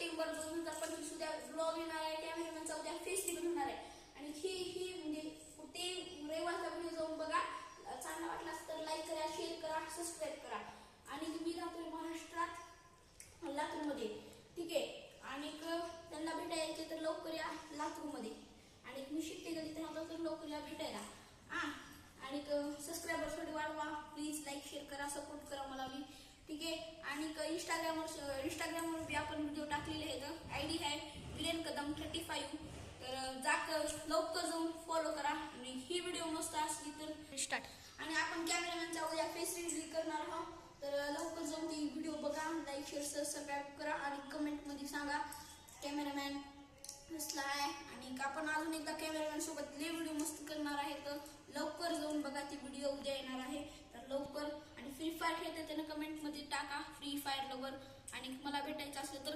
September 2025 उद्या blog येणार आहे, कॅमेरामॅनचा उद्या फेस रिव्हील होणार आहे. आणि ही म्हणजे ते रविवारचा व्हिडिओ जाऊन बघा. चांगला वाटला तर लाईक करा, शेअर करा, सबस्क्राईब करा. आणि मी राहतोय महाराष्ट्रात लातूरमध्ये, ठीक आहे. आणि त्यांना भेटायचे तर लवकर या लातूरमध्ये. आणि मी शिकते गणित राहतो तर लवकर या भेटायला. आणि सबस्क्रायबर थोडी वाढवा प्लीज, लाईक शेअर करा, सपोर्ट करा मला मी, ठीक आहे. आणि इंस्टाग्रामवर बी आपण व्हिडिओ टाकलेले आहेत. आयडी आहे विलेन कदम 35. तर लवकर जाऊन फॉलो करा. आणि ही व्हिडिओ मस्त असली तर स्टार्ट. आणि आपण कॅमेरामॅनचा उद्या फेस रिव्हील करणार आहोत, तर लवकर जाऊन ती व्हिडिओ बघा, लाईक शेअर सबस्क्राईब करा आणि कमेंटमध्ये सांगा कॅमेरामॅन कसला आहे. आणि आपण अजून एकदा कॅमेरामॅन सोबत लय व्हिडिओ मस्त करणार आहे, तर लवकर जाऊन बघा ती व्हिडिओ उद्या येणार आहे. तर लवकर. आणि फ्री फायर खेळते त्यानं कमेंटमध्ये टाका फ्री फायर लवर. आणि मला भेटायचं असलं तर